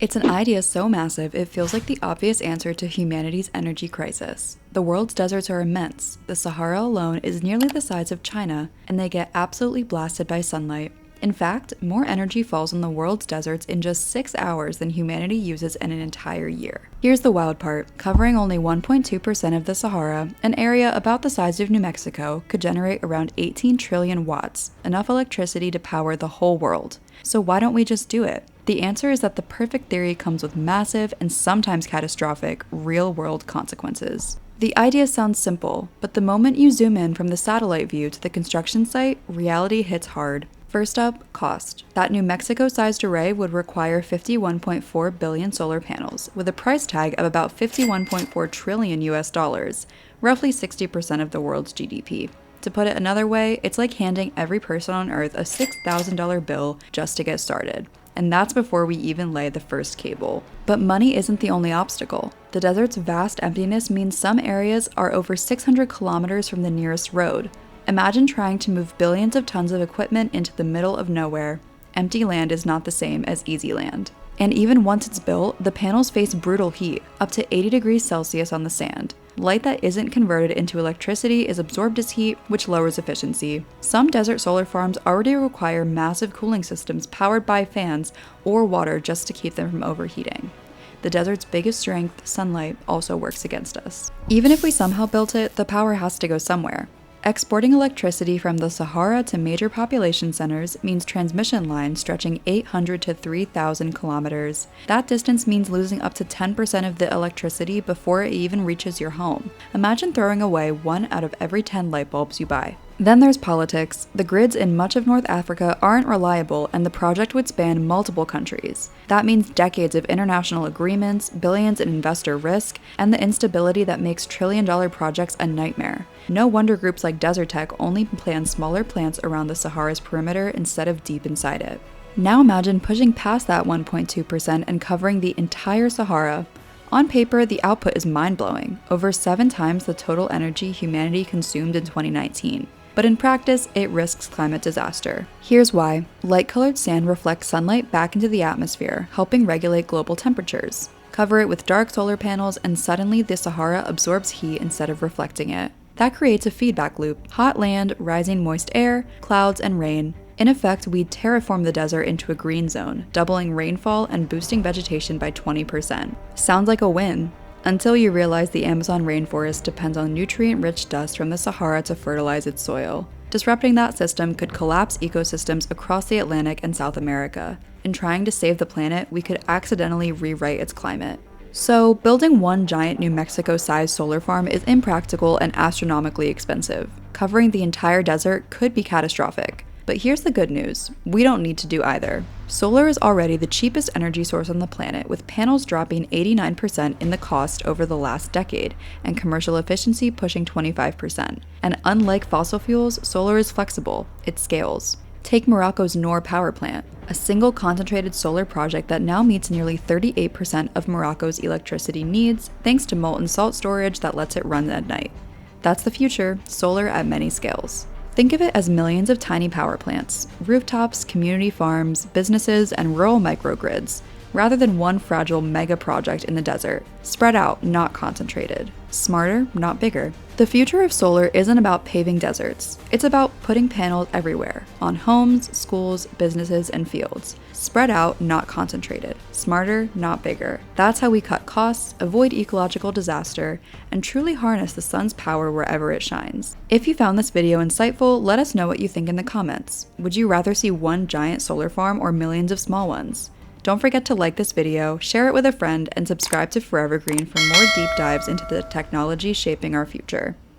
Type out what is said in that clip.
It's an idea so massive it feels like the obvious answer to humanity's energy crisis. The world's deserts are immense. The Sahara alone is nearly the size of China, and they get absolutely blasted by sunlight. In fact, more energy falls on the world's deserts in just 6 hours than humanity uses in an entire year. Here's the wild part. Covering only 1.2% of the Sahara, an area about the size of New Mexico could generate around 18 trillion watts, enough electricity to power the whole world. So why don't we just do it? The answer is that the perfect theory comes with massive and sometimes catastrophic real-world consequences. The idea sounds simple, but the moment you zoom in from the satellite view to the construction site, reality hits hard. First up, cost. That New Mexico-sized array would require 51.4 billion solar panels, with a price tag of about 51.4 trillion US dollars, roughly 60% of the world's GDP. To put it another way, it's like handing every person on Earth a $6,000 bill just to get started. And that's before we even lay the first cable. But money isn't the only obstacle. The desert's vast emptiness means some areas are over 600 kilometers from the nearest road. Imagine trying to move billions of tons of equipment into the middle of nowhere. Empty land is not the same as easy land. And even once it's built, the panels face brutal heat, up to 80 degrees Celsius on the sand. Light that isn't converted into electricity is absorbed as heat, which lowers efficiency. Some desert solar farms already require massive cooling systems powered by fans or water just to keep them from overheating. The desert's biggest strength, sunlight, also works against us. Even if we somehow built it, the power has to go somewhere. Exporting electricity from the Sahara to major population centers means transmission lines stretching 800 to 3,000 kilometers. That distance means losing up to 10% of the electricity before it even reaches your home. Imagine throwing away 1 out of every 10 light bulbs you buy. Then there's politics. The grids in much of North Africa aren't reliable, and the project would span multiple countries. That means decades of international agreements, billions in investor risk, and the instability that makes trillion-dollar projects a nightmare. No wonder groups like Desert Tech only plan smaller plants around the Sahara's perimeter instead of deep inside it. Now imagine pushing past that 1.2% and covering the entire Sahara. On paper, the output is mind-blowing, over 7 times the total energy humanity consumed in 2019. But in practice, it risks climate disaster. Here's why. Light-colored sand reflects sunlight back into the atmosphere, helping regulate global temperatures. Cover it with dark solar panels, and suddenly the Sahara absorbs heat instead of reflecting it. That creates a feedback loop: hot land, rising moist air, clouds, and rain. In effect, we'd terraform the desert into a green zone, doubling rainfall and boosting vegetation by 20%. Sounds like a win. Until you realize the Amazon rainforest depends on nutrient-rich dust from the Sahara to fertilize its soil. Disrupting that system could collapse ecosystems across the Atlantic and South America. In trying to save the planet, we could accidentally rewrite its climate. So, building one giant New Mexico-sized solar farm is impractical and astronomically expensive. Covering the entire desert could be catastrophic. But here's the good news. We don't need to do either. Solar is already the cheapest energy source on the planet, with panels dropping 89% in the cost over the last decade, and commercial efficiency pushing 25%. And unlike fossil fuels, solar is flexible. It scales. Take Morocco's Noor power plant, a single concentrated solar project that now meets nearly 38% of Morocco's electricity needs, thanks to molten salt storage that lets it run at night. That's the future, solar at many scales. Think of it as millions of tiny power plants, rooftops, community farms, businesses, and rural microgrids, rather than one fragile mega project in the desert. Spread out, not concentrated. Smarter, not bigger. The future of solar isn't about paving deserts. It's about putting panels everywhere, on homes, schools, businesses, and fields. Spread out, not concentrated. Smarter, not bigger. That's how we cut costs, avoid ecological disaster, and truly harness the sun's power wherever it shines. If you found this video insightful, let us know what you think in the comments. Would you rather see one giant solar farm or millions of small ones? Don't forget to like this video, share it with a friend, and subscribe to Forever Green for more deep dives into the technology shaping our future.